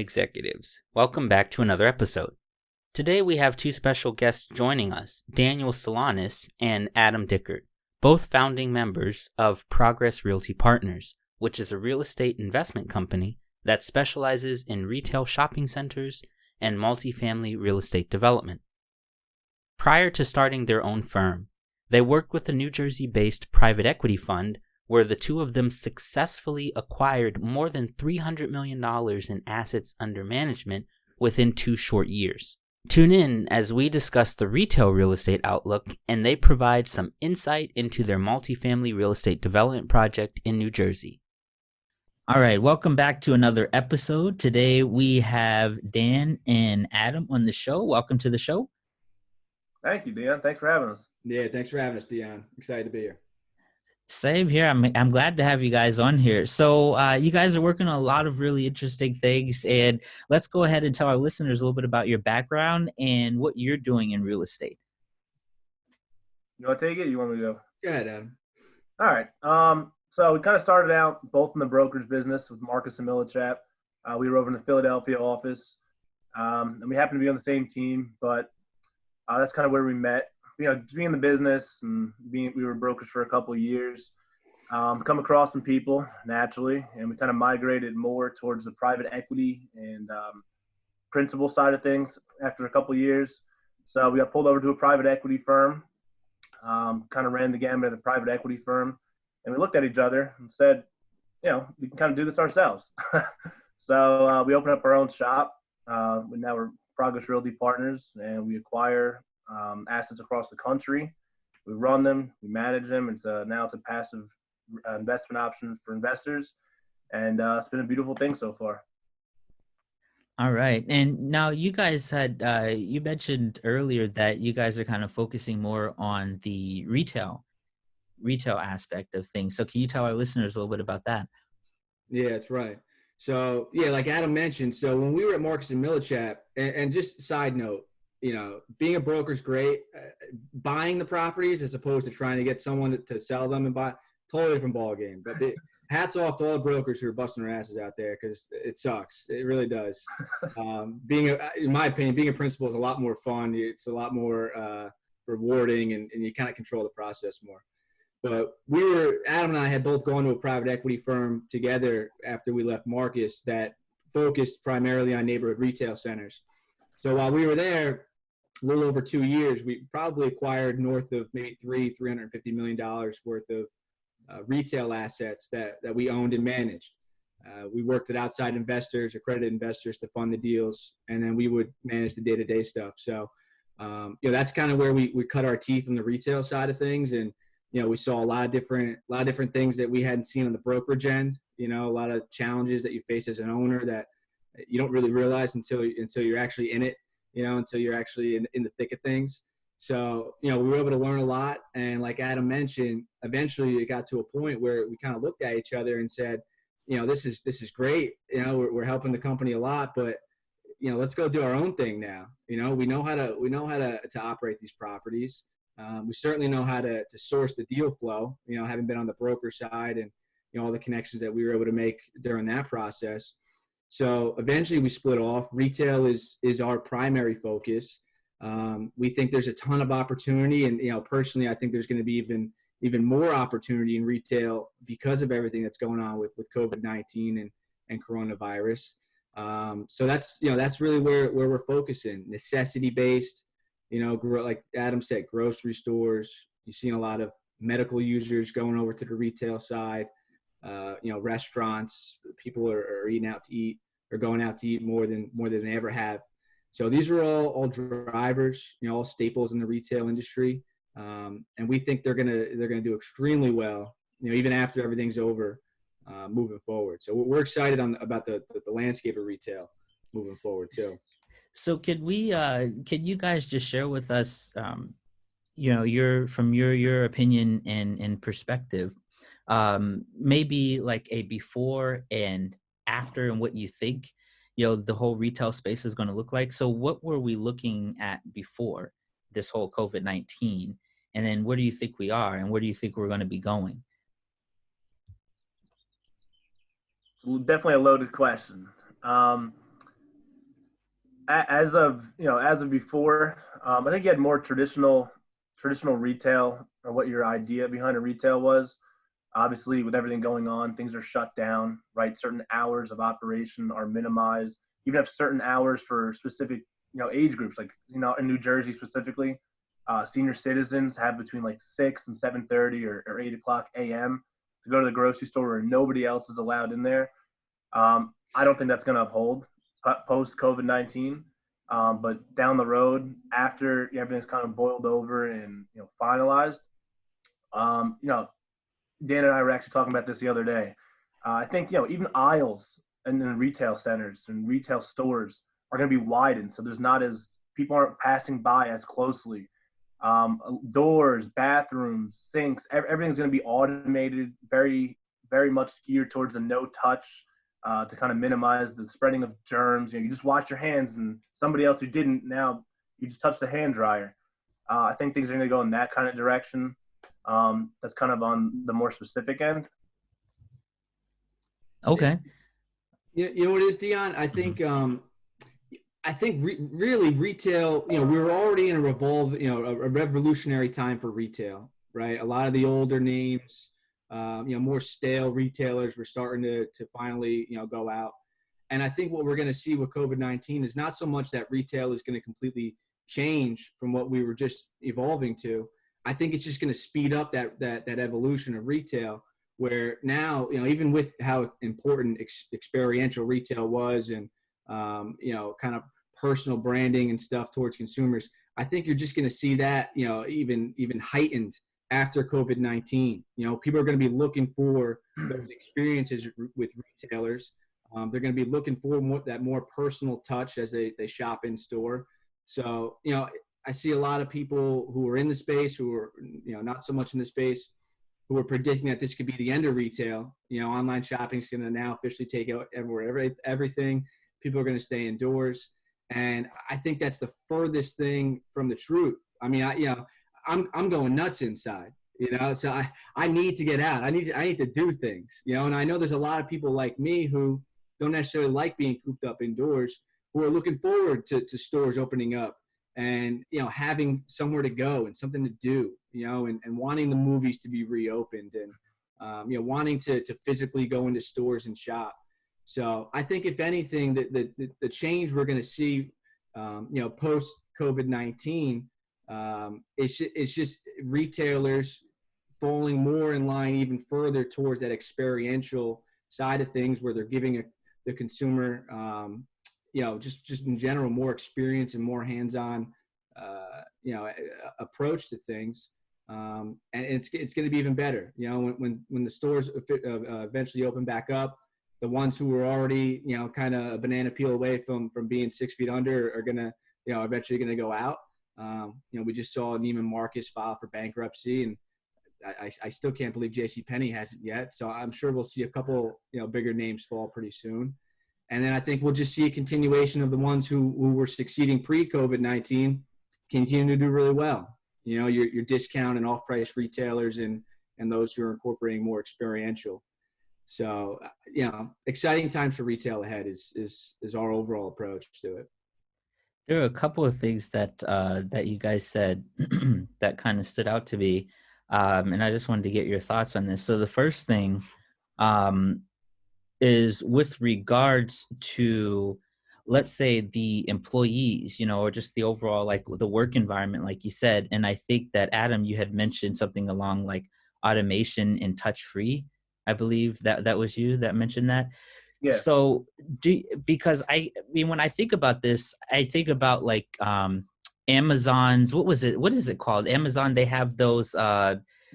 executives. Welcome back to another episode. Today we have two special guests joining us, Daniel Salonis and Adam Dickert, both founding members of Progress Realty Partners, which is a real estate investment company that specializes in retail shopping centers and multifamily real estate development. Prior to starting their own firm, they worked with a New Jersey-based private equity fund where the two of them successfully acquired more than $300 million in assets under management within 2 short years. Tune in as we discuss the retail real estate outlook, and they provide some insight into their multifamily real estate development project in New Jersey. All right, welcome back to another episode. Today we have Dan and Adam on the show. Welcome to the show. Thank you, Dion. Thanks for having us. Yeah, thanks for having us, Dion. Excited to be here. Same here. I'm glad to have you guys on here. So you guys are working on a lot of really interesting things, and let's go ahead and tell our listeners a little bit about your background and what you're doing in real estate. You want to take it? You want me to go? Go ahead, Adam. All right. So we kind of started out both in the brokerage business with Marcus and Millichap. We were over in the Philadelphia office, and we happened to be on the same team, but that's kind of where we met. You know, being in the business and we were brokers for a couple of years, come across some people naturally, and we kind of migrated more towards the private equity and principal side of things after a couple of years. So we got pulled over to a private equity firm, kind of ran the gamut of the private equity firm, and we looked at each other and said, you know, we can kind of do this ourselves. So we opened up our own shop. Now we're Progress Realty Partners, and we acquire assets across the country. We run them, we manage them. Now it's a passive investment option for investors, and it's been a beautiful thing so far. All right. And now you guys had, you mentioned earlier that you guys are kind of focusing more on the retail aspect of things. So can you tell our listeners a little bit about that? Yeah, that's right. So, yeah, like Adam mentioned, so when we were at Marcus and Millichap, and just side note, you know, being a broker is great. Buying the properties as opposed to trying to get someone to sell them and buy, totally different ball game. But hats off to all the brokers who are busting their asses out there, because it sucks. It really does. In my opinion, being a principal is a lot more fun. It's a lot more rewarding, and you kind of control the process more. But Adam and I had both gone to a private equity firm together after we left Marcus that focused primarily on neighborhood retail centers. So while we were there, a little over 2 years, we probably acquired north of maybe $350 million worth of retail assets that we owned and managed. We worked with outside investors, accredited investors, to fund the deals, and then we would manage the day-to-day stuff. So, you know, that's kind of where we cut our teeth on the retail side of things. And, you know, we saw a lot of different things that we hadn't seen on the brokerage end. You know, a lot of challenges that you face as an owner that you don't really realize until you're actually in it. You know, until you're actually in the thick of things. So, you know, we were able to learn a lot. And like Adam mentioned, eventually it got to a point where we kind of looked at each other and said, you know, this is great. You know, we're helping the company a lot, but, you know, let's go do our own thing now. You know, we know how to operate these properties. We certainly know how to source the deal flow, you know, having been on the broker side and, you know, all the connections that we were able to make during that process. So eventually we split off. Retail is our primary focus. We think there's a ton of opportunity, and, you know, personally, I think there's going to be even more opportunity in retail because of everything that's going on with COVID-19 and coronavirus. So that's really where we're focusing. Necessity based, you know, like Adam said, grocery stores. You've seen a lot of medical users going over to the retail side. You know, restaurants, people are eating out to eat, or going out to eat more than they ever have. So these are all drivers, you know, all staples in the retail industry. And we think they're gonna do extremely well, you know, even after everything's over, moving forward. So we're excited about the landscape of retail moving forward too. So can you guys just share with us, you know, from your opinion and perspective, maybe like a before and after, and what you think, you know, the whole retail space is going to look like. So what were we looking at before this whole COVID-19? And then where do you think we are, and where do you think we're going to be going? Definitely a loaded question. as of before, I think you had more traditional retail, or what your idea behind a retail was. Obviously, with everything going on, things are shut down, right? Certain hours of operation are minimized. Even have certain hours for specific, age groups. Like, in New Jersey specifically, senior citizens have between like 6 and 7:30 or 8 o'clock a.m. to go to the grocery store where nobody else is allowed in there. I don't think that's going to uphold post COVID-19. But down the road, after everything's kind of boiled over and finalized, um, you know, Dan and I were actually talking about this the other day. I think even aisles and then retail centers and retail stores are going to be widened, so there's not as people aren't passing by as closely. Doors, bathrooms, sinks, everything's going to be automated, very very much geared towards a no touch, to kind of minimize the spreading of germs. You just wash your hands, and somebody else who didn't, now you just touch the hand dryer. I think things are going to go in that kind of direction. That's kind of on the more specific end. Okay. You know what it is, Dion? I think really retail, we were already in a revolutionary time for retail, right? A lot of the older names, more stale retailers were starting to finally, go out. And I think what we're going to see with COVID-19 is not so much that retail is going to completely change from what we were just evolving to. I think it's just going to speed up that evolution of retail, where now, even with how important experiential retail was, and kind of personal branding and stuff towards consumers, I think you're just going to see that, even heightened after COVID-19. People are going to be looking for those experiences with retailers. They're going to be looking for that more personal touch as they shop in store. So, I see a lot of people who are in the space, who are, not so much in the space, who are predicting that this could be the end of retail. Online shopping is going to now officially take out everything. People are going to stay indoors. And I think that's the furthest thing from the truth. I mean, I'm going nuts inside, so I need to get out. I need to do things, and I know there's a lot of people like me who don't necessarily like being cooped up indoors, who are looking forward to stores opening up, and having somewhere to go and something to do, and wanting the movies to be reopened, and wanting to physically go into stores and shop. So I think, if anything, the change we're going to see, post COVID-19, it's just retailers falling more in line even further towards that experiential side of things, where they're giving the consumer, just in general, more experience and more hands-on, approach to things. And it's going to be even better, when the stores eventually open back up. The ones who were already, kind of a banana peel away from being 6 feet under are going to, eventually going to go out. We just saw Neiman Marcus file for bankruptcy, and I still can't believe JCPenney hasn't yet. So I'm sure we'll see a couple, bigger names fall pretty soon. And then I think we'll just see a continuation of the ones who were succeeding pre-COVID-19 continue to do really well. Your discount and off-price retailers, and those who are incorporating more experiential. So, exciting times for retail ahead is our overall approach to it. There are a couple of things that you guys said that kind of stood out to me, and I just wanted to get your thoughts on this. So the first thing is with regards to, let's say, the employees, or just the overall, like, the work environment, like you said. And I think that, Adam, you had mentioned something along like automation and touch-free. I believe that was you that mentioned that. Yeah. So because I mean, when I think about this, I think about like Amazon's, what is it called? Amazon, they have those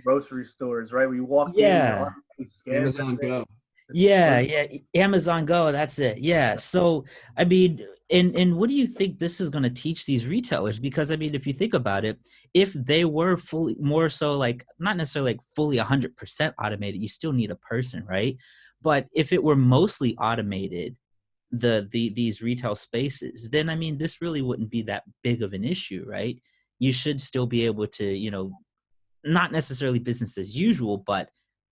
Grocery stores, right? We walk yeah. in, Amazon Go. Yeah, Amazon Go, that's it. Yeah. So, I mean, and what do you think this is going to teach these retailers? Because, I mean, if you think about it, if they were fully, more so, like, not necessarily like fully 100% automated, you still need a person, right? But if it were mostly automated, these retail spaces, then, I mean, this really wouldn't be that big of an issue, right? You should still be able to, not necessarily business as usual, but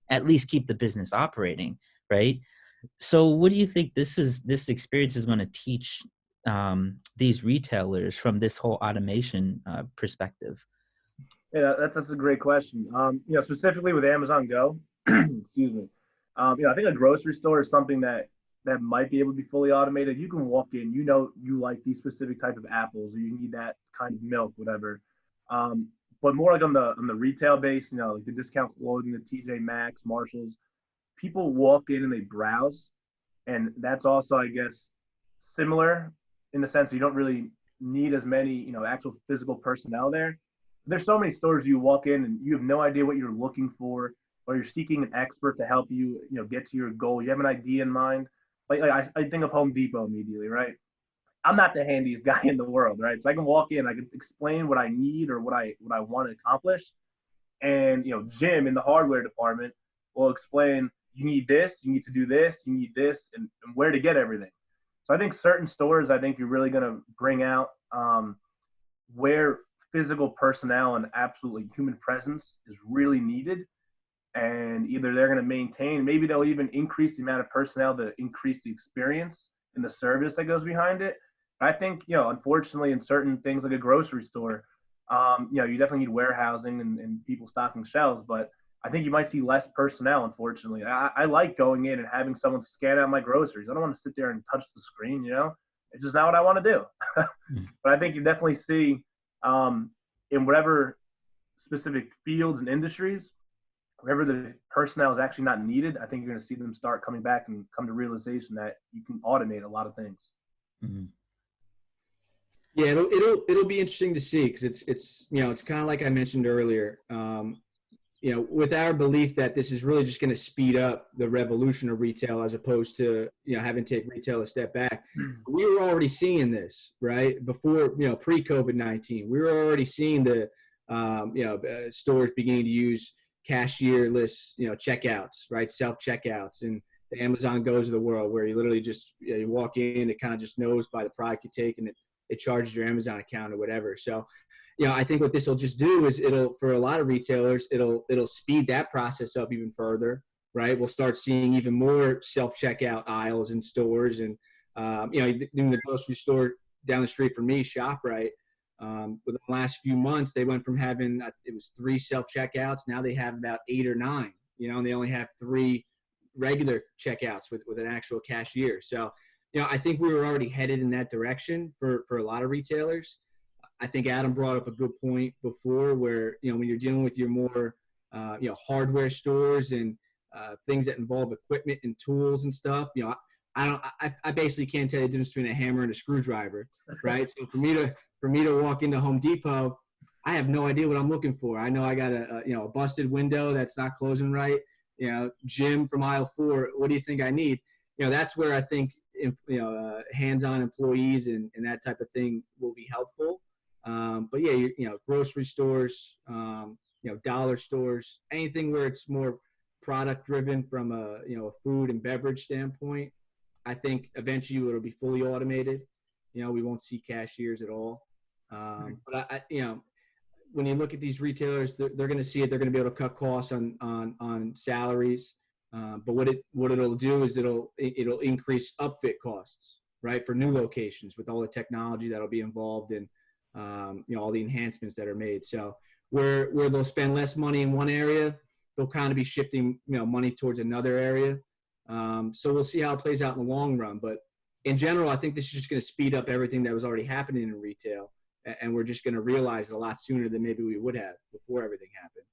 at least keep the business operating. Right. So what do you think this experience is going to teach these retailers from this whole automation perspective? Yeah, that's a great question. Specifically with Amazon Go, excuse me. I think a grocery store is something that might be able to be fully automated. You can walk in, you like these specific type of apples, or you need that kind of milk, whatever. But more like on the retail base, like the discount clothing, the TJ Maxx, Marshalls, people walk in and they browse, and that's also, I guess, similar in the sense that you don't really need as many, actual physical personnel there. There's so many stores you walk in and you have no idea what you're looking for, or you're seeking an expert to help you, get to your goal. You have an idea in mind. I think of Home Depot immediately, right? I'm not the handiest guy in the world, right? So I can walk in, I can explain what I need or what I want to accomplish, and Jim in the hardware department will explain, you need this, you need to do this, you need this, and where to get everything. So I think certain stores, I think you're really going to bring out where physical personnel and absolutely human presence is really needed. And either they're going to maintain, maybe they'll even increase the amount of personnel to increase the experience and the service that goes behind it. I think, unfortunately, in certain things like a grocery store, you definitely need warehousing and people stocking shelves, but I think you might see less personnel, unfortunately. I like going in and having someone scan out my groceries. I don't want to sit there and touch the screen, It's just not what I want to do. But I think you definitely see in whatever specific fields and industries, wherever the personnel is actually not needed, I think you're going to see them start coming back and come to realization that you can automate a lot of things. Mm-hmm. Yeah, it'll be interesting to see, because it's kind of like I mentioned earlier. With our belief that this is really just going to speed up the revolution of retail, as opposed to having to take retail a step back. We were already seeing this, right, before pre-COVID-19. We were already seeing the stores beginning to use cashierless checkouts, right, self checkouts, and the Amazon Goes of the world, where you literally just you walk in, it kind of just knows by the product you take, and it charges your Amazon account or whatever. So, I think what this will just do is for a lot of retailers, it'll speed that process up even further, right? We'll start seeing even more self-checkout aisles in stores. And, in the grocery store down the street from me, ShopRite, within the last few months, they went from having, it was 3 self-checkouts. Now they have about 8 or 9, and they only have 3 regular checkouts with an actual cashier. So, I think we were already headed in that direction for a lot of retailers. I think Adam brought up a good point before, where, when you're dealing with your more, hardware stores and things that involve equipment and tools and stuff, I basically can't tell you the difference between a hammer and a screwdriver, right? So for me to walk into Home Depot, I have no idea what I'm looking for. I know I got a busted window that's not closing right. Jim from aisle 4, what do you think I need? That's where I think hands-on employees and that type of thing will be helpful. But yeah, grocery stores, dollar stores, anything where it's more product driven from a food and beverage standpoint, I think eventually it'll be fully automated. We won't see cashiers at all. But I when you look at these retailers, they're going to see it. They're going to be able to cut costs on salaries. But what it'll do is it'll increase upfit costs, right, for new locations, with all the technology that'll be involved in all the enhancements that are made. So where they'll spend less money in one area, they'll kind of be shifting money towards another area. So we'll see how it plays out in the long run. But in general, I think this is just going to speed up everything that was already happening in retail, and we're just going to realize it a lot sooner than maybe we would have before everything happened.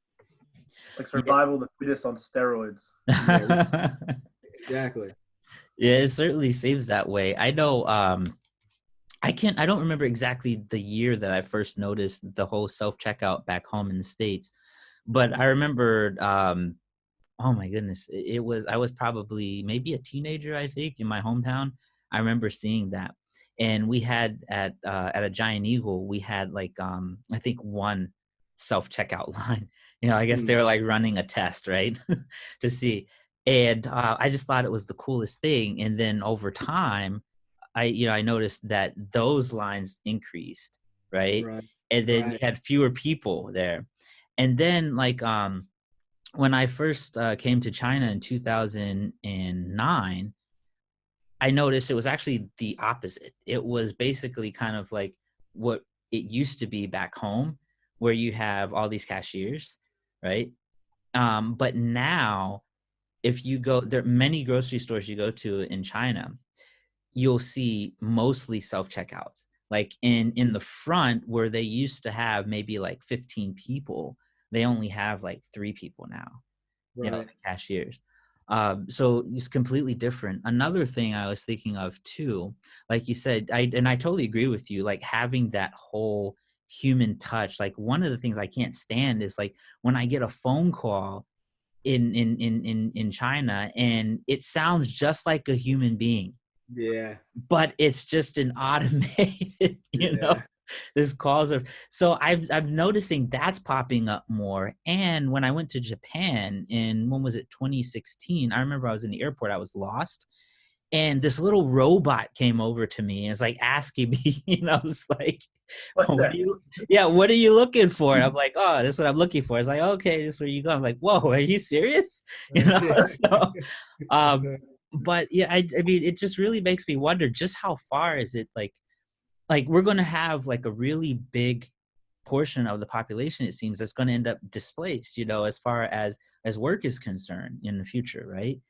Like survival of the fittest on steroids. Exactly. Yeah, it certainly seems that way. I know. I don't remember exactly the year that I first noticed the whole self-checkout back home in the States, but I remember, oh my goodness, I was probably maybe a teenager, I think, in my hometown. I remember seeing that. And we had at a Giant Eagle, we had like, I think 1 self-checkout line. I guess they were like running a test, right? to see. And I just thought it was the coolest thing. And then over time, I noticed that those lines increased, right? And then you had fewer people there. And then like when I first came to China in 2009, I noticed it was actually the opposite. It was basically kind of like what it used to be back home, where you have all these cashiers, right? But now, if you go, there are many grocery stores you go to in China, you'll see mostly self-checkouts. Like in the front where they used to have maybe like 15 people, they only have like 3 people now, Right. the cashiers. So it's completely different. Another thing I was thinking of too, like you said, I totally agree with you, like having that whole human touch. Like one of the things I can't stand is like when I get a phone call in China and it sounds just like a human being, Yeah. but it's just an automated, Yeah. this calls are. So I'm noticing that's popping up more. And when I went to Japan in, when was it, 2016, I remember I was in the airport, I was lost, and this little robot came over to me and was like asking me, it's like, What's what are that? you, yeah, what are you looking for? And I'm like, oh, this is what I'm looking for. It's like, okay, this is where you go. I'm like, whoa, are you serious? So um but yeah, I mean, it just really makes me wonder just how far is it, like we're going to have like a really big portion of the population, it seems, that's going to end up displaced, as far as work is concerned in the future, right?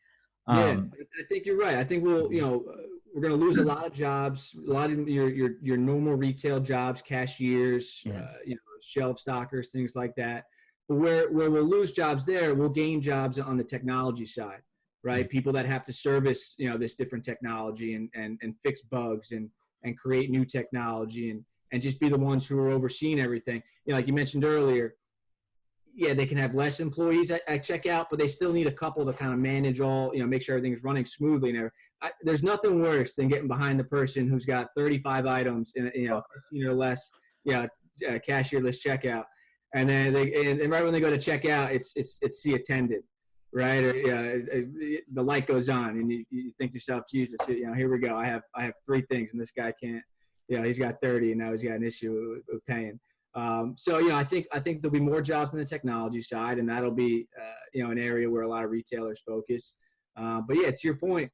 Yeah, um I think you're right. I think we're going to lose a lot of jobs, a lot of your normal retail jobs, cashiers, yeah. shelf stockers, things like that. But where we'll lose jobs there, we'll gain jobs on the technology side, Yeah. right? People that have to service, this different technology and fix bugs and create new technology and just be the ones who are overseeing everything. Like you mentioned earlier, yeah, they can have less employees at checkout, but they still need a couple to kind of manage all, make sure everything's running smoothly. And there's nothing worse than getting behind the person who's got 35 items in, 15 or less, cashierless checkout. And then and right when they go to checkout, it's the attendant, right? Or the light goes on, and you think to yourself, Jesus, here we go. I have 3 things, and this guy can't. He's got 30, and now he's got an issue with paying. So I think there'll be more jobs on the technology side, and that'll be an area where a lot of retailers focus. But yeah, to your point,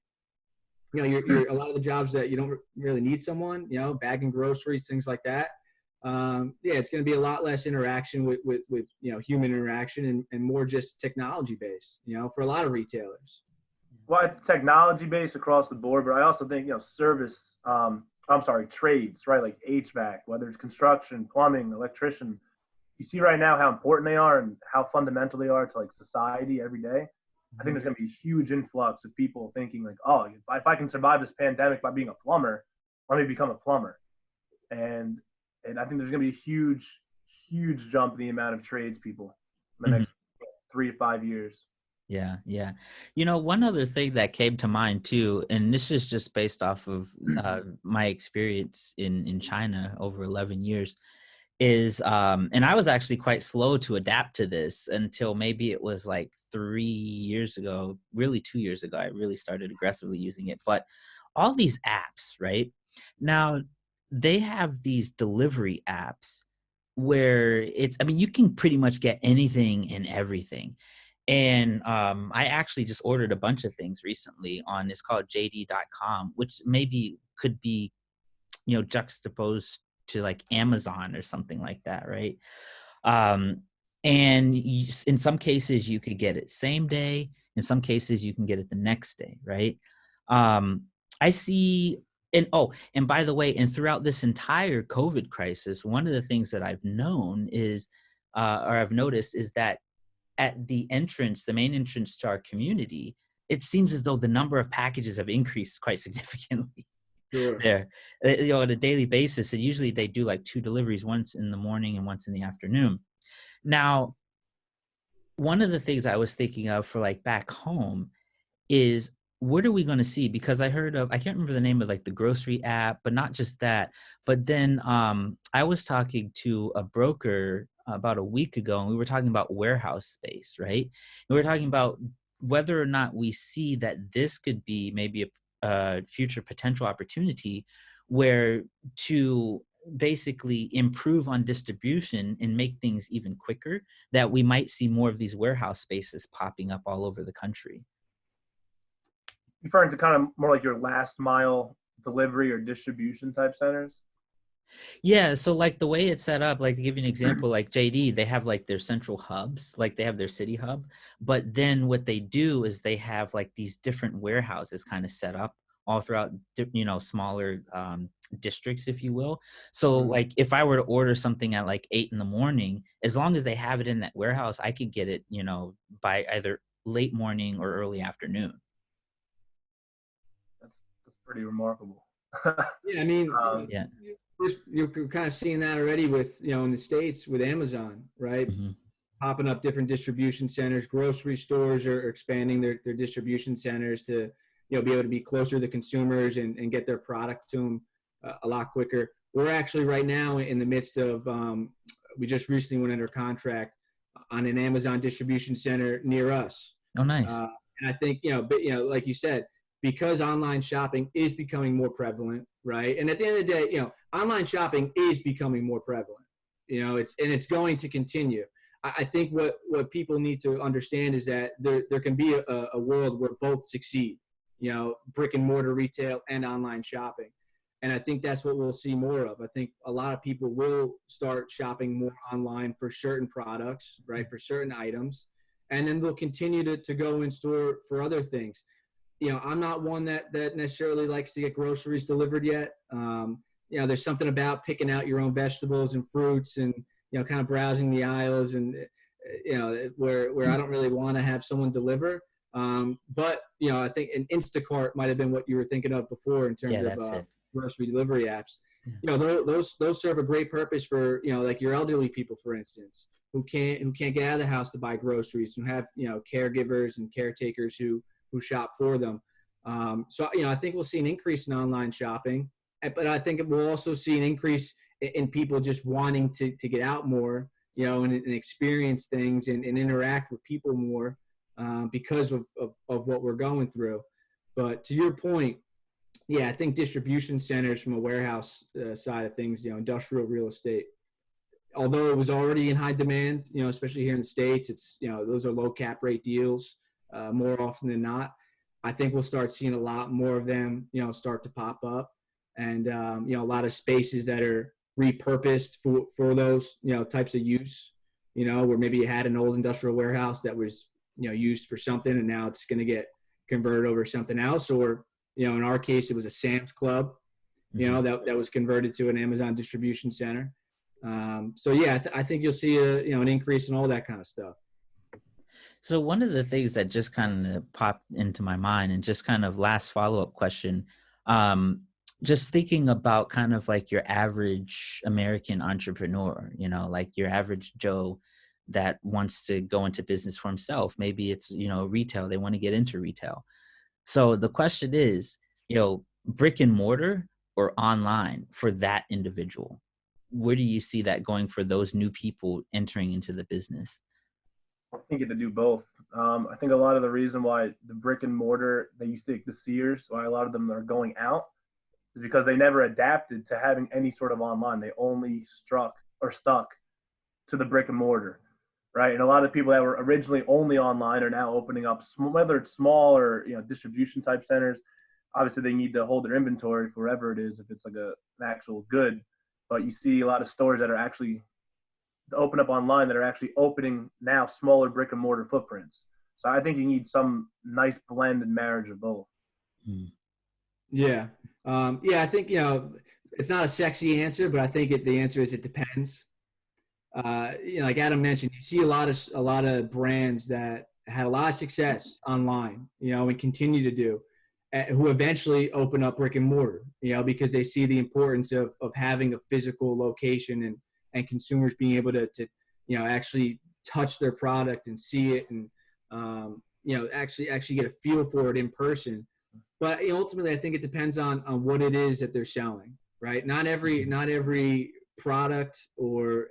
you're a lot of the jobs that you don't really need someone, bagging groceries, things like that. Yeah, it's going to be a lot less interaction with human interaction and more just technology based, for a lot of retailers. Well, it's technology based across the board, but I also think service. Trades, right? Like HVAC, whether it's construction, plumbing, electrician. You see right now how important they are and how fundamental they are to like society every day. I think there's going to be a huge influx of people thinking like, oh, if I can survive this pandemic by being a plumber, let me become a plumber. And I think there's going to be a huge jump in the amount of tradespeople in the next 3 to 5 years. Yeah, yeah. One other thing that came to mind too, and this is just based off of my experience in China over 11 years, is and I was actually quite slow to adapt to this until maybe it was like 3 years ago, really 2 years ago, I really started aggressively using it. But all these apps, right? Now, they have these delivery apps where I mean, you can pretty much get anything and everything. And I actually just ordered a bunch of things recently on, it's called JD.com, which maybe could be, juxtaposed to like Amazon or something like that, right? And in some cases you could get it same day. In some cases you can get it the next day, right? I see. And by the way, and throughout this entire COVID crisis, one of the things that I've known is, or I've noticed, is that at the entrance, the main entrance to our community, it seems as though the number of packages have increased quite significantly. Sure. There, on a daily basis, and usually they do like 2 deliveries, once in the morning and once in the afternoon. Now, one of the things I was thinking of for like back home is, what are we going to see? Because I heard of, I can't remember the name of like the grocery app, but not just that. But then I was talking to a broker about a week ago, and we were talking about warehouse space, right? And we were talking about whether or not we see that this could be maybe a future potential opportunity where to basically improve on distribution and make things even quicker, that we might see more of these warehouse spaces popping up all over the country. referring to kind of more like your last mile delivery or distribution type centers? Yeah, so like the way it's set up, like to give you an example, like JD, they have like their central hubs, like they have their city hub, but then what they do is they have like these different warehouses kind of set up all throughout, smaller districts, if you will. So like if I were to order something at like 8 in the morning, as long as they have it in that warehouse, I could get it, by either late morning or early afternoon. That's pretty remarkable. Yeah, I mean, Yeah. you're kind of seeing that already with, in the States with Amazon, right? Mm-hmm. Popping up different distribution centers. Grocery stores are expanding their distribution centers to, be able to be closer to the consumers and get their product to them a lot quicker. We're actually right now in the midst of, we just recently went under contract on an Amazon distribution center near us. Oh, nice. And I think, like you said, because online shopping is becoming more prevalent, right? And at the end of the day, online shopping is becoming more prevalent. It's going to continue. I think what people need to understand is that there can be a world where both succeed, brick and mortar retail and online shopping. And I think that's what we'll see more of. I think a lot of people will start shopping more online for certain products, right, for certain items. And then they'll continue to go in store for other things. I'm not one that necessarily likes to get groceries delivered yet. There's something about picking out your own vegetables and fruits and, kind of browsing the aisles and, where I don't really want to have someone deliver. But, I think an Instacart might have been what you were thinking of before in terms of grocery delivery apps. Yeah. Those serve a great purpose for, like your elderly people, for instance, who can't get out of the house to buy groceries, who have, caregivers and caretakers who shop for them. So, I think we'll see an increase in online shopping, but I think we'll also see an increase in people just wanting to get out more, and experience things and interact with people more because of what we're going through. But to your point, yeah, I think distribution centers from a warehouse side of things, industrial real estate, although it was already in high demand, especially here in the States, it's, those are low cap rate deals. More often than not, I think we'll start seeing a lot more of them, start to pop up, and a lot of spaces that are repurposed for those, types of use, where maybe you had an old industrial warehouse that was, used for something, and now it's going to get converted over to something else, or in our case, it was a Sam's Club, that was converted to an Amazon distribution center. So yeah, I think you'll see an increase in all that kind of stuff. So one of the things that just kind of popped into my mind, and just kind of last follow-up question, just thinking about kind of like your average American entrepreneur, like your average Joe that wants to go into business for himself. Maybe it's, retail, they want to get into retail. So the question is, brick and mortar or online for that individual? Where do you see that going for those new people entering into the business? I think you have to do both. I think a lot of the reason why the brick and mortar, they used to take the Sears, why a lot of them are going out, is because they never adapted to having any sort of online. They only stuck to the brick and mortar, right? And a lot of people that were originally only online are now opening up, whether it's small or distribution type centers. Obviously, they need to hold their inventory for whatever it is, if it's like an actual good. But you see a lot of stores that are actually open up online that are actually opening now smaller brick and mortar footprints. So I think you need some nice blend and marriage of both. Yeah. I think, it's not a sexy answer, but I think the answer is it depends. Like Adam mentioned, you see a lot of brands that had a lot of success online, and continue to do, who eventually open up brick and mortar, because they see the importance of having a physical location and consumers being able to actually touch their product and see it and, actually get a feel for it in person. But ultimately, I think it depends on what it is that they're selling, right? Not every product or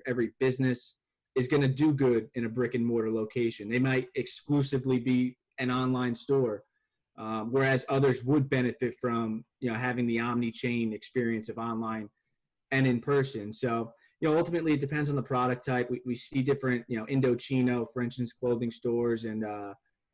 every business is going to do good in a brick and mortar location. They might exclusively be an online store, whereas others would benefit from having the omni-chain experience of online and in person. So ultimately it depends on the product type. We see different Indochino, for instance, clothing stores and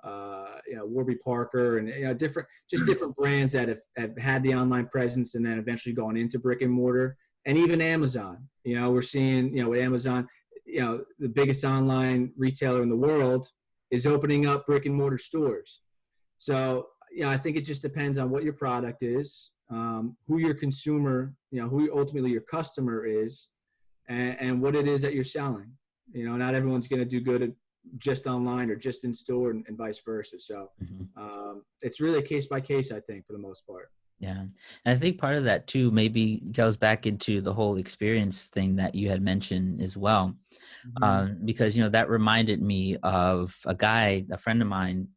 Warby Parker, and different brands that have had the online presence and then eventually gone into brick and mortar, and even Amazon. We're seeing with Amazon, the biggest online retailer in the world is opening up brick and mortar stores. So I think it just depends on what your product is, who your consumer, who ultimately your customer is, and what it is that you're selling. Not everyone's going to do good at just online or just in store, and vice versa. So it's really case by case, I think, for the most part. Yeah. And I think part of that too maybe goes back into the whole experience thing that you had mentioned as well. Because, that reminded me of a friend of mine.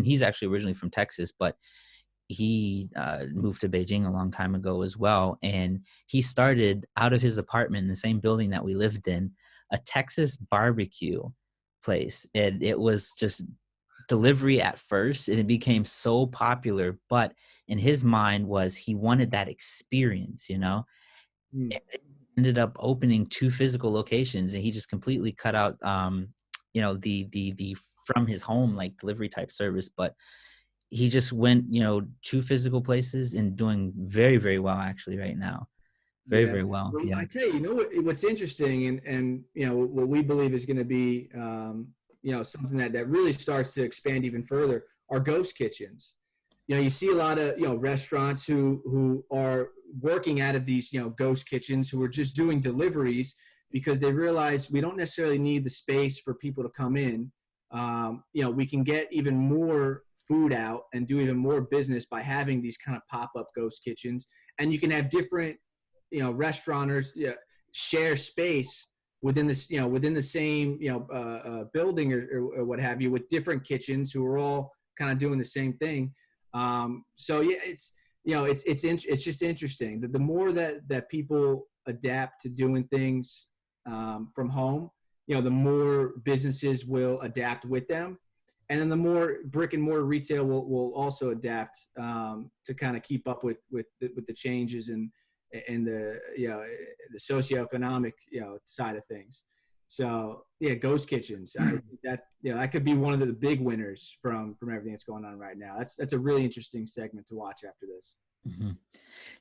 He's actually originally from Texas, but he moved to Beijing a long time ago as well. And he started out of his apartment in the same building that we lived in, a Texas barbecue place. And it was just delivery at first, and it became so popular. But in his mind was he wanted that experience, It ended up opening 2 physical locations, and he just completely cut out, the from his home, like delivery type service. But he just went, 2 physical places and doing very, very well actually right now. Very, very well. Well, Yeah. I tell you, what's interesting and what we believe is going to be, something that really starts to expand even further are ghost kitchens. You see a lot of, restaurants who are working out of these, ghost kitchens, who are just doing deliveries because they realize we don't necessarily need the space for people to come in. We can get even more food out and do even more business by having these kind of pop-up ghost kitchens. And you can have different, restaurateurs share space within this, within the same, building or what have you, with different kitchens who are all kind of doing the same thing. It's just interesting that the more that people adapt to doing things from home, the more businesses will adapt with them. And then the more brick and mortar retail will also adapt to kind of keep up with the changes and the the socioeconomic side of things. So ghost kitchens. I think that that could be one of the big winners from everything that's going on right now. That's a really interesting segment to watch after this. Mm-hmm.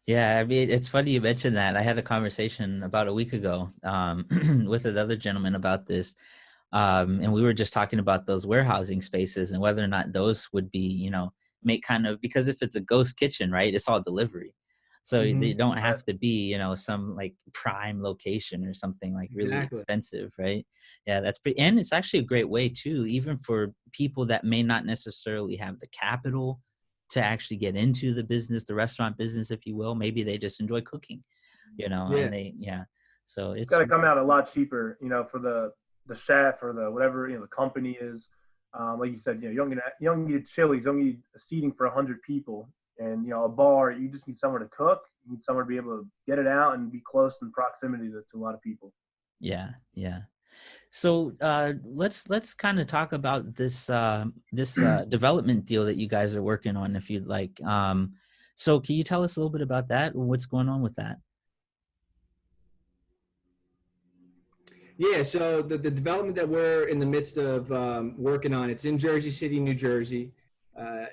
Yeah, I mean, it's funny you mentioned that. I had a conversation about a week ago with another gentleman about this. And we were just talking about those warehousing spaces and whether or not those would be, make kind of, because if it's a ghost kitchen, right, it's all delivery. So they don't have to be, some like prime location or something like really expensive, right? Yeah, that's pretty, and it's actually a great way too, even for people that may not necessarily have the capital to actually get into the business, the restaurant business, if you will. Maybe they just enjoy cooking, and so it's got to come out a lot cheaper, for the chef or the whatever the company is. Like you said, you don't need a Chili's, you don't need a seating for 100 people, and a bar. You just need somewhere to cook. You need somewhere to be able to get it out and be close in proximity to a lot of people. Yeah. So let's kind of talk about this development deal that you guys are working on, if you'd like. So can you tell us a little bit about that? What's going on with that? Yeah, so the development that we're in the midst of working on, it's in Jersey City, New Jersey.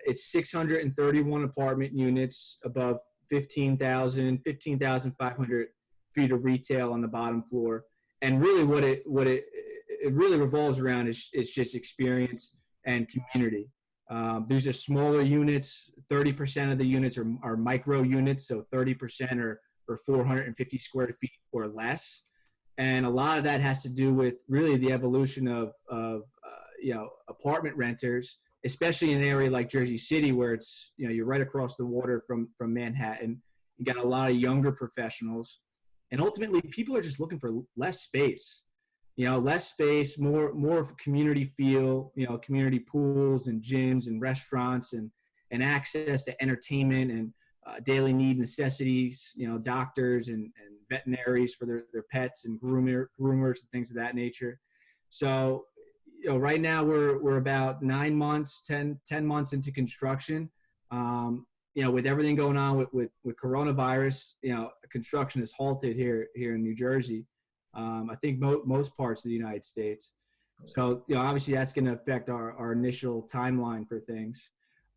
It's 631 apartment units above 15,500 feet of retail on the bottom floor. And really what it really revolves around is just experience and community. These are smaller units. 30% of the units are micro units, so 30% are 450 square feet or less. And a lot of that has to do with really the evolution of apartment renters, especially in an area like Jersey City, where it's you're right across the water from Manhattan. You got a lot of younger professionals, and ultimately people are just looking for less space. Less space, more of a community feel. Community pools and gyms and restaurants and access to entertainment and daily need necessities, doctors and veterinaries for their pets and groomers and things of that nature. So, right now we're about 9 months, 10 months into construction. With everything going on with coronavirus, construction is halted here in New Jersey. I think most parts of the United States. So, obviously that's going to affect our initial timeline for things.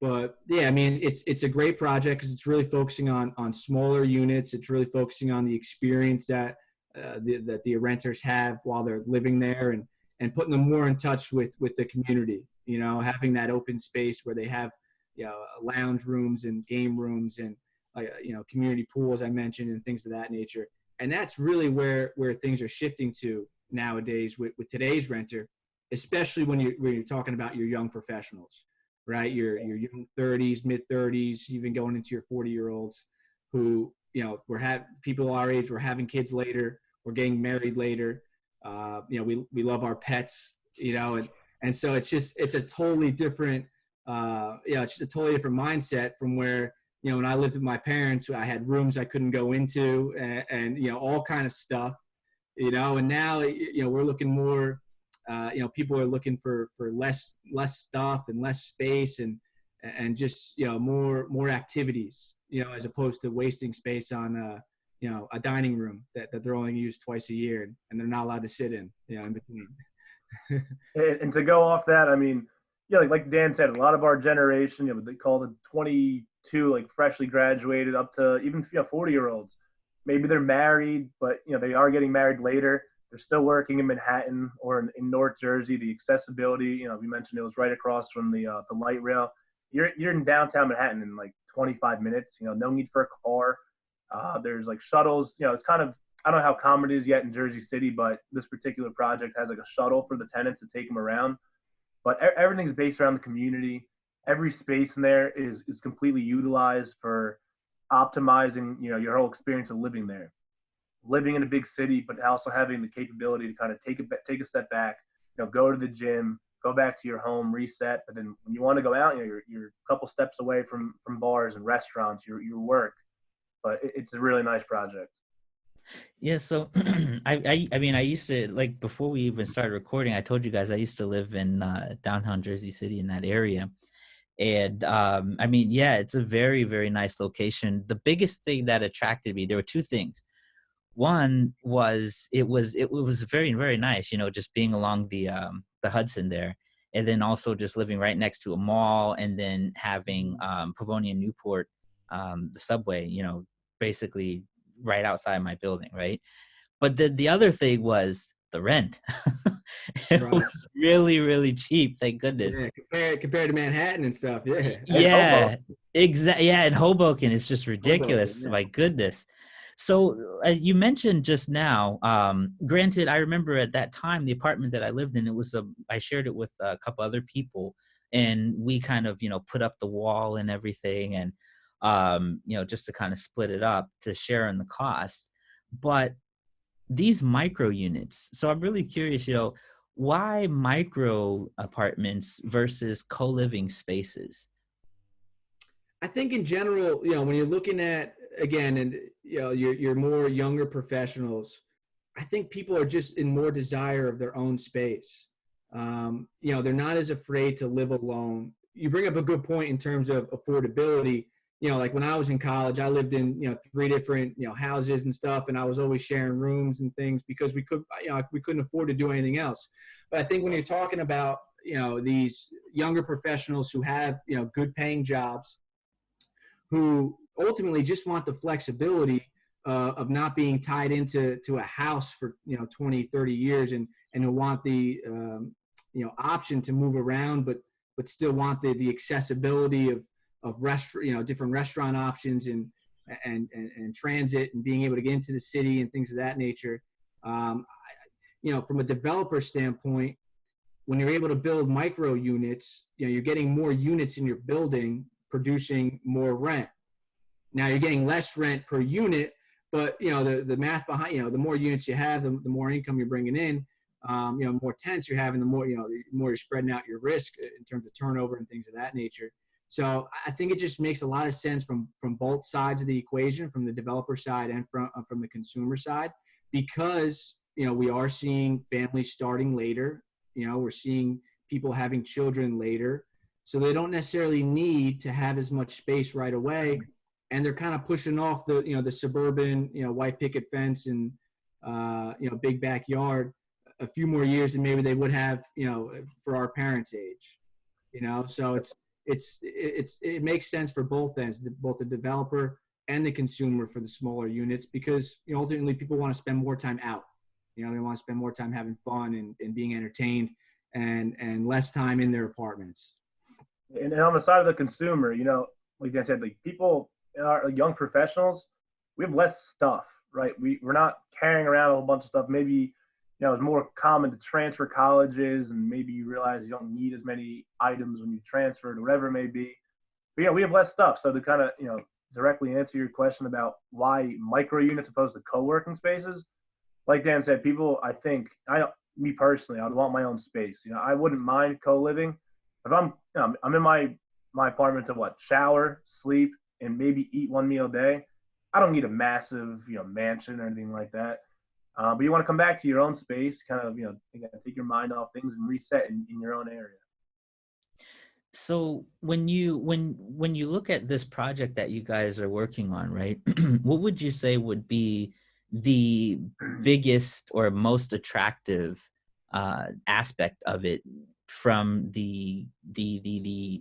But yeah, I mean, it's a great project because it's really focusing on smaller units. It's really focusing on the experience that the renters have while they're living there, and putting them more in touch with the community. Having that open space where they have lounge rooms and game rooms and community pools I mentioned and things of that nature. And that's really where things are shifting to nowadays with today's renter, especially when you're talking about your young professionals, right? Your young 30s, mid 30s, even going into your 40-year-olds who, people our age, we're having kids later, we're getting married later. We love our pets, and so it's a totally different, it's just a totally different mindset from where, when I lived with my parents, I had rooms I couldn't go into and all kind of stuff, and now, we're looking more, people are looking for less stuff and less space and just, more activities, as opposed to wasting space on, a dining room that they're only used twice a year and they're not allowed to sit in between. And to go off that, I mean, like Dan said, a lot of our generation, they call the 22, like freshly graduated up to even 40-year-olds. Maybe they're married, but they are getting married later. They're still working in Manhattan or in North Jersey. The accessibility, we mentioned it was right across from the light rail. You're in downtown Manhattan in like 25 minutes. No need for a car. There's like shuttles. It's kind of, I don't know how common it is yet in Jersey City, but this particular project has like a shuttle for the tenants to take them around. But everything's based around the community. Every space in there is completely utilized for optimizing, your whole experience of living there. Living in a big city, but also having the capability to kind of take a step back, go to the gym, go back to your home, reset. But then when you want to go out, you're a couple steps away from bars and restaurants, your work. But it's a really nice project. Yeah, so I mean, I used to, like, before we even started recording, I told you guys I used to live in downtown Jersey City, in that area. And I mean, yeah, it's a very, very nice location. The biggest thing that attracted me, there were two things. One was it was very, very nice, just being along the Hudson there, and then also just living right next to a mall, and then having Pavonia Newport, the subway, basically right outside my building, right? But the other thing was the rent. It Right. was really, really cheap, thank goodness. Yeah, compared to Manhattan and stuff. Yeah. Yeah, exactly. Yeah, in Hoboken, it's just ridiculous. Hoboken, yeah. My goodness. So you mentioned just now, granted, I remember at that time, the apartment that I lived in, I shared it with a couple other people, and we kind of, put up the wall and everything, and, just to kind of split it up to share in the cost. But these micro units, so I'm really curious, why micro apartments versus co-living spaces? I think in general, when you're looking at, again, and your more younger professionals, I think people are just in more desire of their own space. They're not as afraid to live alone. You bring up a good point in terms of affordability. Like when I was in college, I lived in, 3 different, houses and stuff, and I was always sharing rooms and things because we couldn't afford to do anything else. But I think when you're talking about, these younger professionals who have, good paying jobs, who ultimately just want the flexibility of not being tied into a house for 20, 30 years, and who want the option to move around, but still want the accessibility of different restaurant options and transit and being able to get into the city and things of that nature. From a developer standpoint, when you're able to build micro units, you're getting more units in your building, producing more rent. Now you're getting less rent per unit, but the math behind, the more units you have, the more income you're bringing in. More tenants you're having, the more you're spreading out your risk in terms of turnover and things of that nature. So I think it just makes a lot of sense from both sides of the equation, from the developer side and from the consumer side, because we are seeing families starting later. We're seeing people having children later, so they don't necessarily need to have as much space right away, and they're kind of pushing off the the suburban white picket fence and big backyard a few more years than maybe they would have, for our parents' age. So it makes sense for both ends, both the developer and the consumer for the smaller units, because ultimately people want to spend more time out. They want to spend more time having fun and being entertained, and less time in their apartments. And on the side of the consumer, like I said, like people, our young professionals, we have less stuff, right? We're not carrying around a whole bunch of stuff. Maybe, it's more common to transfer colleges, and maybe you realize you don't need as many items when you transfer or whatever it may be. But yeah, we have less stuff. So to kind of, directly answer your question about why micro units opposed to co-working spaces, like Dan said, me personally, I'd want my own space. I wouldn't mind co-living. If I'm in my apartment to shower, sleep, and maybe eat one meal a day. I don't need a massive, mansion or anything like that. But you want to come back to your own space, kind of, take your mind off things and reset in your own area. So when you look at this project that you guys are working on, right, what would you say would be the biggest or most attractive aspect of it from the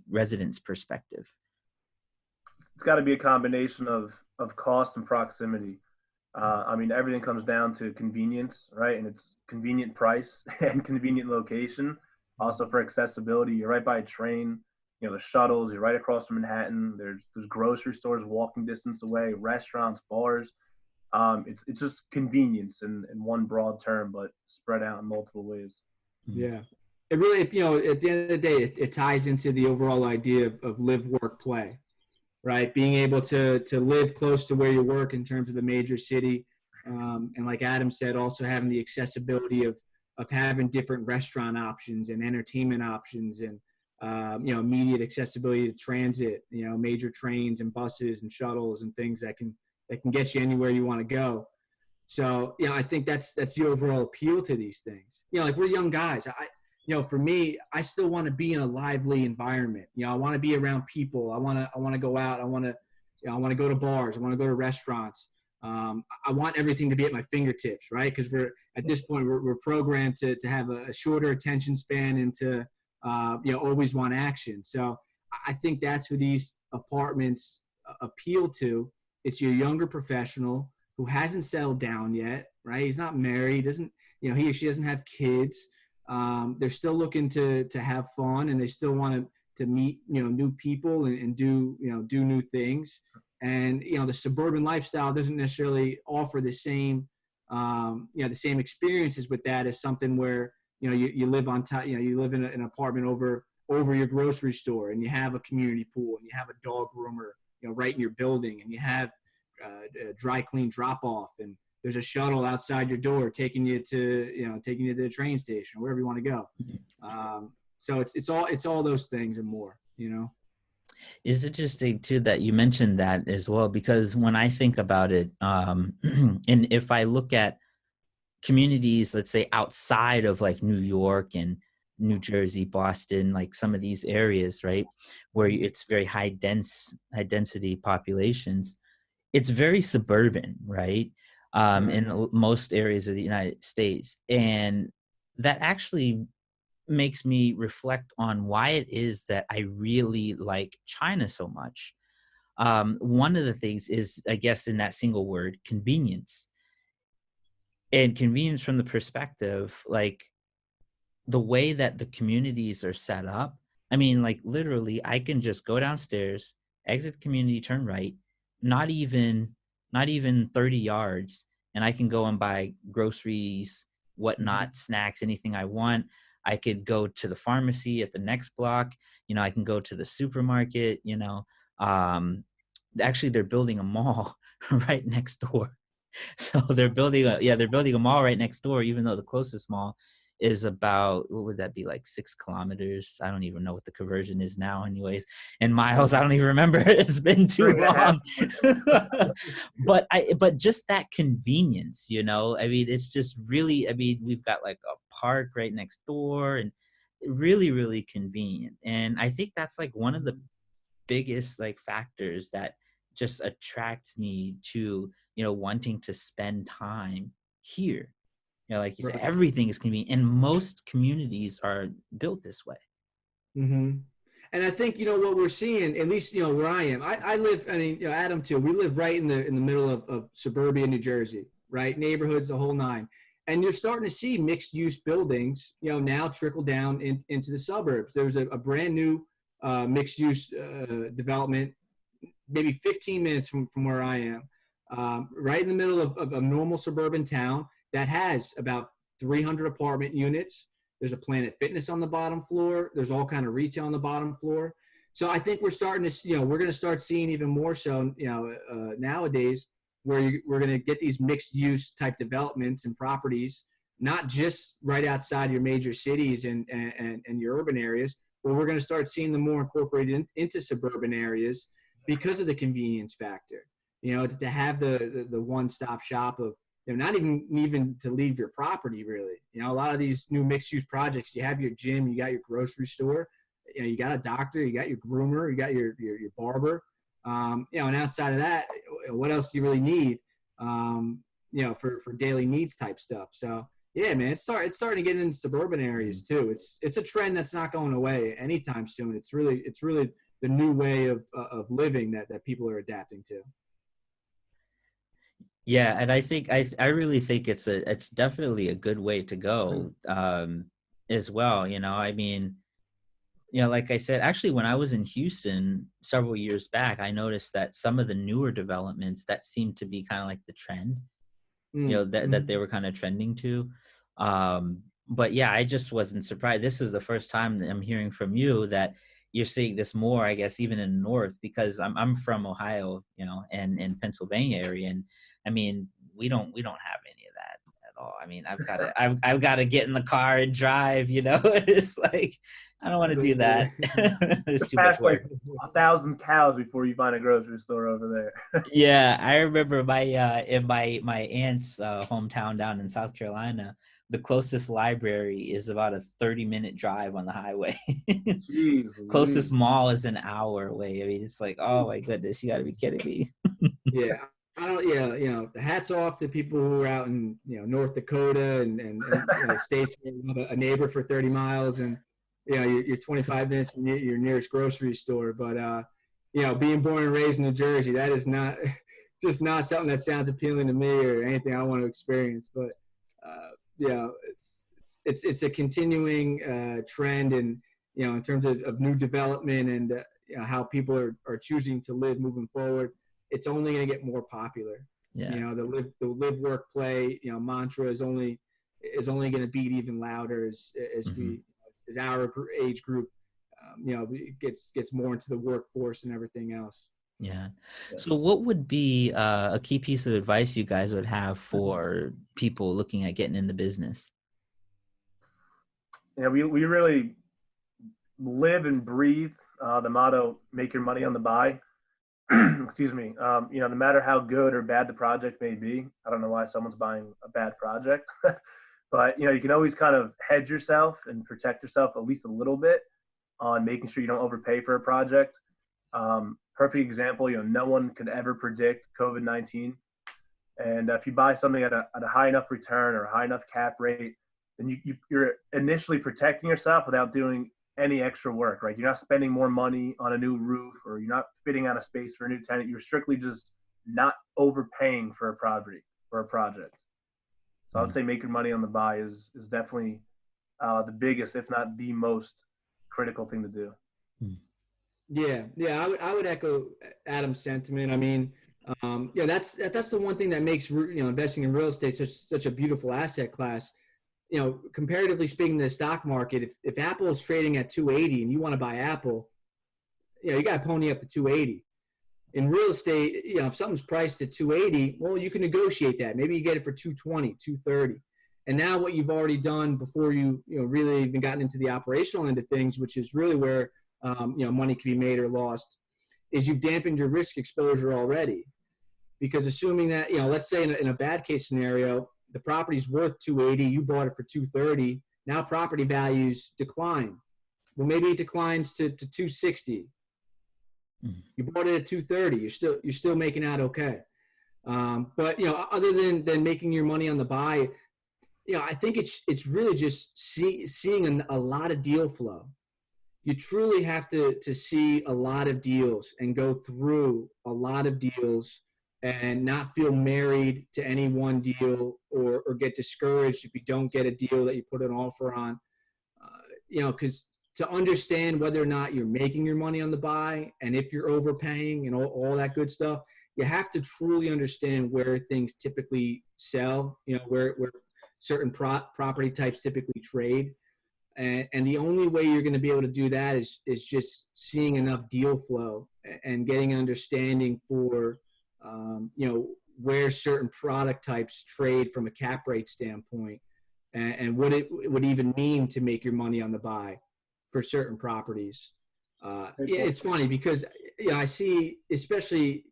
resident's perspective? It's got to be a combination of cost and proximity. Everything comes down to convenience, right? And it's convenient price and convenient location. Also for accessibility, you're right by a train, the shuttles, you're right across from Manhattan. There's grocery stores walking distance away, restaurants, bars. It's just convenience in one broad term, but spread out in multiple ways. Yeah. It really, at the end of the day, it ties into the overall idea of live, work, play, right? Being able to live close to where you work in terms of the major city. And like Adam said, also having the accessibility of having different restaurant options and entertainment options, and immediate accessibility to transit, major trains and buses and shuttles and things that can get you anywhere you want to go. So, I think that's the overall appeal to these things. Like we're young guys. For me, I still want to be in a lively environment. I want to be around people. I want to go out. I want to go to bars. I want to go to restaurants. I want everything to be at my fingertips, right? Because at this point we're programmed to have a shorter attention span and to always want action. So I think that's who these apartments appeal to. It's your younger professional who hasn't settled down yet, right? He's not married, he or she doesn't have kids. They're still looking to have fun, and they still want to meet new people and do new things. And the suburban lifestyle doesn't necessarily offer the same the same experiences with that as something where you live on top, you live in an apartment over your grocery store, and you have a community pool, and you have a dog groomer right in your building, and you have a dry clean drop off, and there's a shuttle outside your door taking you to the train station, wherever you want to go. So it's all those things and more. It's interesting too that you mentioned that as well, because when I think about it, and if I look at communities, let's say outside of like New York and New Jersey, Boston, like some of these areas, right, where it's very high density populations, it's very suburban, right? In most areas of the United States. And that actually makes me reflect on why it is that I really like China so much. One of the things is, I guess, in that single word, convenience. And convenience from the perspective, like the way that the communities are set up. Like literally, I can just go downstairs, exit the community, turn right, not even 30 yards, and I can go and buy groceries, whatnot, snacks, anything I want. I could go to the pharmacy at the next block. I can go to the supermarket. Actually, they're building a mall right next door. So they're building a mall right next door, even though the closest mall is about, what would that be, like 6 kilometers? I don't even know what the conversion is now anyways. And miles, I don't even remember. It's been too long. But just that convenience, it's just really, we've got like a park right next door, and really, really convenient. And I think that's like one of the biggest like factors that just attracts me to wanting to spend time here. like you said, Right. everything is convenient, and most communities are built this way. Mm-hmm. And I think, what we're seeing, at least, where I am, I live, Adam too, we live right in the middle of suburbia New Jersey, right? Neighborhoods, the whole nine. And you're starting to see mixed use buildings, now trickle down into the suburbs. There's a brand new mixed use development, maybe 15 minutes from where I am, right in the middle of a normal suburban town that has about 300 apartment units. There's a Planet Fitness on the bottom floor. There's all kind of retail on the bottom floor. So I think we're starting to, we're going to start seeing even more so, nowadays, where we're going to get these mixed use type developments and properties, not just right outside your major cities and your urban areas, but we're going to start seeing them more incorporated into suburban areas because of the convenience factor. To have the one-stop shop of, not even to leave your property, really. A lot of these new mixed-use projects, you have your gym, you got your grocery store, you got a doctor, you got your groomer, you got your barber, and outside of that, what else do you really need, for daily needs type stuff? So yeah, man, it's starting to get into suburban areas too. It's a trend that's not going away anytime soon. It's really the new way of living that people are adapting to. Yeah, and I think I really think it's definitely a good way to go as well. Like I said, actually, when I was in Houston several years back, I noticed that some of the newer developments that seemed to be kind of like the trend, that they were kind of trending to. But yeah, I just wasn't surprised. This is the first time that I'm hearing from you that you're seeing this more, I guess, even in the North, because I'm from Ohio, and in Pennsylvania area. And I mean, we don't have any of that at all. I mean, I've got to get in the car and drive, it's like, I don't want to do that. It's too much work. 1,000 cows before you find a grocery store over there. Yeah. I remember in my aunt's hometown down in South Carolina, the closest library is about a 30-minute drive on the highway. Jeez, closest mall is an hour away. I mean, it's like, oh my goodness, you got to be kidding me. Yeah. Hats off to people who are out in, North Dakota and states where you have a neighbor for 30 miles and, you're 25 minutes from your nearest grocery store. But, being born and raised in New Jersey, that is not just not something that sounds appealing to me or anything I want to experience. But, it's a continuing trend and, in terms of new development and how people are choosing to live moving forward. It's only going to get more popular. Yeah. The live, work, play, mantra is only going to beat even louder as our age group, gets more into the workforce and everything else. Yeah. So what would be a key piece of advice you guys would have for people looking at getting in the business? We really live and breathe the motto, make your money on the buy. Excuse me. No matter how good or bad the project may be, I don't know why someone's buying a bad project, but you can always kind of hedge yourself and protect yourself at least a little bit on making sure you don't overpay for a project. Perfect example, no one could ever predict COVID-19. And if you buy something at a high enough return or a high enough cap rate, then you're initially protecting yourself without doing any extra work, right? You're not spending more money on a new roof or you're not fitting out a space for a new tenant. You're strictly just not overpaying for a property or a project. So I would say making money on the buy is definitely the biggest, if not the most critical thing to do. Yeah, I would echo Adam's sentiment. I mean, that's the one thing that makes investing in real estate such a beautiful asset class. Comparatively speaking to the stock market, if Apple is trading at 280 and you want to buy Apple, you got to pony up to 280. In real estate, if something's priced at 280, well, you can negotiate that. Maybe you get it for 220, 230. And now what you've already done before you really even gotten into the operational end of things, which is really where money can be made or lost, is you've dampened your risk exposure already. Because assuming that, let's say in a bad case scenario, the property's worth 280, you bought it for 230, now property values decline. Well, maybe it declines to 260. You bought it at 230, you're still making out okay. But other than making your money on the buy, I think it's really just seeing a lot of deal flow. You truly have to see a lot of deals and go through a lot of deals and not feel married to any one deal or get discouraged if you don't get a deal that you put an offer on. Because to understand whether or not you're making your money on the buy and if you're overpaying and all that good stuff, you have to truly understand where things typically sell, where certain property types typically trade. And the only way you're going to be able to do that is just seeing enough deal flow and getting an understanding for, where certain product types trade from a cap rate standpoint and what it would even mean to make your money on the buy for certain properties. It's funny because I see, especially,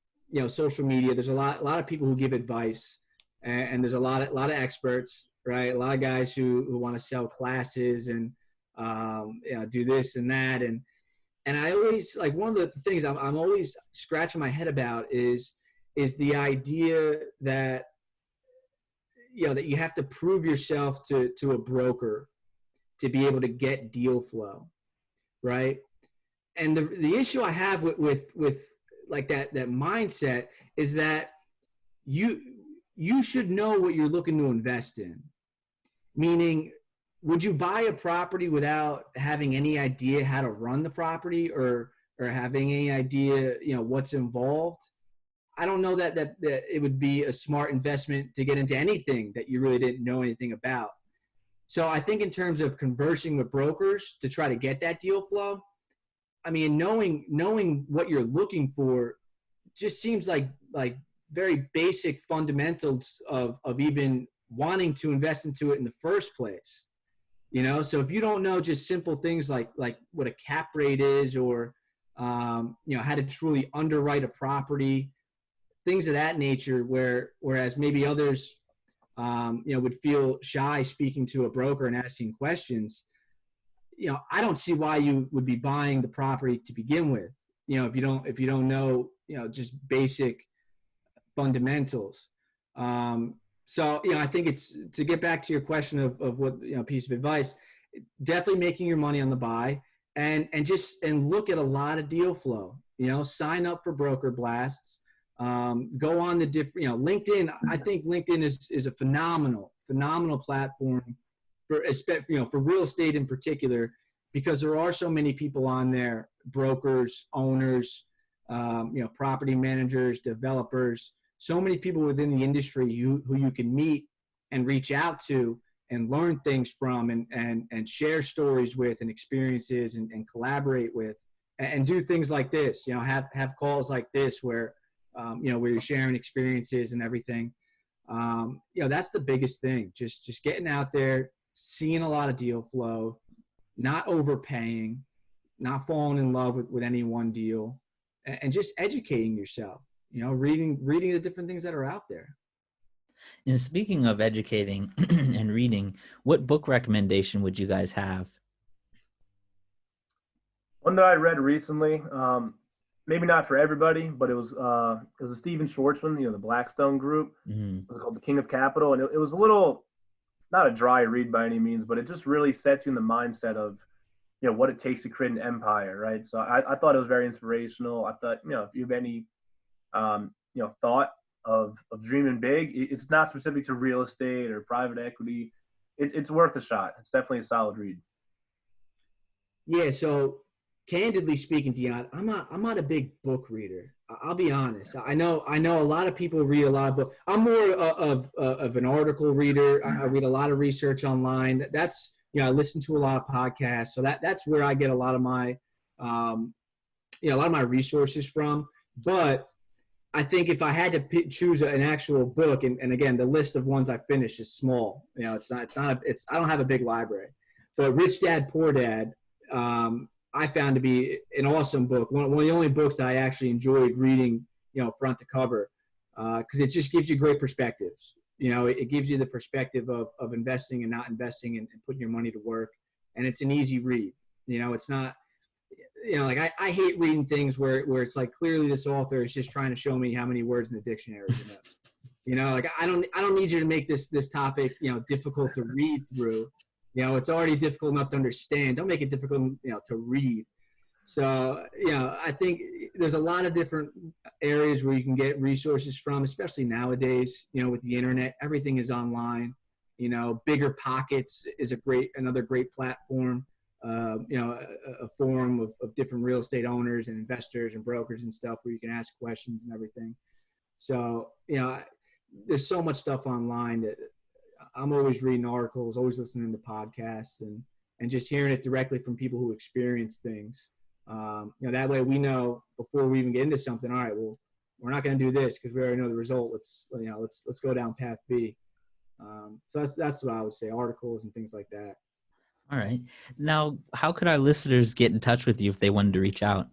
social media, there's a lot of people who give advice and there's a lot of experts, right? A lot of guys who want to sell classes and do this and that. And I always, like, one of the things I'm always scratching my head about is the idea that, that you have to prove yourself to a broker to be able to get deal flow, right? And the issue I have with like that mindset is that you should know what you're looking to invest in. Meaning, would you buy a property without having any idea how to run the property or having any idea, what's involved? I don't know that it would be a smart investment to get into anything that you really didn't know anything about. So I think in terms of conversing with brokers to try to get that deal flow, I mean, knowing what you're looking for just seems like very basic fundamentals of even wanting to invest into it in the first place. So if you don't know just simple things like what a cap rate is or, how to truly underwrite a property, things of that nature, whereas maybe others, would feel shy speaking to a broker and asking questions, I don't see why you would be buying the property to begin with, if you don't know, just basic fundamentals. So, I think it's, to get back to your question of what, piece of advice, definitely making your money on the buy and look at a lot of deal flow, sign up for broker blasts, go on the different, LinkedIn. I think LinkedIn is a phenomenal platform for real estate in particular, because there are so many people on there, brokers, owners, property managers, developers, so many people within the industry who you can meet and reach out to and learn things from and share stories with and experiences and collaborate with and do things like this, have calls like this where you're sharing experiences and everything. That's the biggest thing. Just getting out there, seeing a lot of deal flow, not overpaying, not falling in love with any one deal, and just educating yourself, reading the different things that are out there. And speaking of educating and reading, what book recommendation would you guys have? One that I read recently, maybe not for everybody, but it was a Stephen Schwartzman, the Blackstone Group. Mm. It was called The King of Capital, and it was a little, not a dry read by any means, but it just really sets you in the mindset of, what it takes to create an empire, right? So I thought it was very inspirational. I thought, if you have any, thought of dreaming big, it's not specific to real estate or private equity. It's worth a shot. It's definitely a solid read. Yeah. So candidly speaking, Dion, I'm not a big book reader. I'll be honest. I know a lot of people read a lot of books. I'm more of an article reader. I read a lot of research online. That's, I listen to a lot of podcasts. So that's where I get a lot of my, a lot of my resources from. But I think if I had to choose an actual book, and again, the list of ones I finished is small. I don't have a big library. But Rich Dad, Poor Dad, I found to be an awesome book. One of the only books that I actually enjoyed reading, front to cover, because it just gives you great perspectives. It gives you the perspective of investing and not investing and putting your money to work. And it's an easy read. It's not, like I hate reading things where it's like clearly this author is just trying to show me how many words in the dictionary. Like I don't need you to make this topic, difficult to read through. It's already difficult enough to understand. Don't make it difficult, to read. So, I think there's a lot of different areas where you can get resources from, especially nowadays, with the internet, everything is online. Bigger Pockets is another great platform, a forum of different real estate owners and investors and brokers and stuff where you can ask questions and everything. So, there's so much stuff online that I'm always reading articles, always listening to podcasts and just hearing it directly from people who experience things. That way we know before we even get into something, all right, well, we're not going to do this because we already know the result. Let's go down path B. So that's what I would say, articles and things like that. All right. Now, how could our listeners get in touch with you if they wanted to reach out?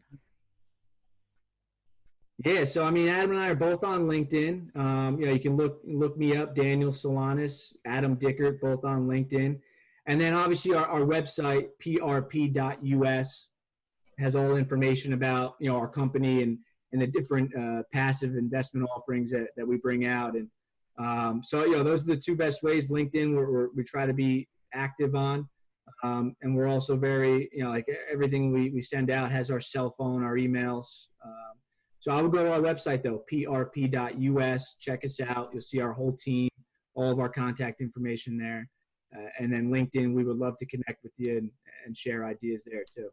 Yeah, so Adam and I are both on LinkedIn. You can look me up, Daniel Salonis, Adam Dickert, both on LinkedIn. And then obviously our website, prp.us, has all information about, our company and the different passive investment offerings that we bring out. And so, those are the two best ways. LinkedIn, we try to be active on. And we're also very, like everything we send out has our cell phone, our emails. So I would go to our website, though, prp.us. Check us out. You'll see our whole team, all of our contact information there. And then LinkedIn, we would love to connect with you and share ideas there, too.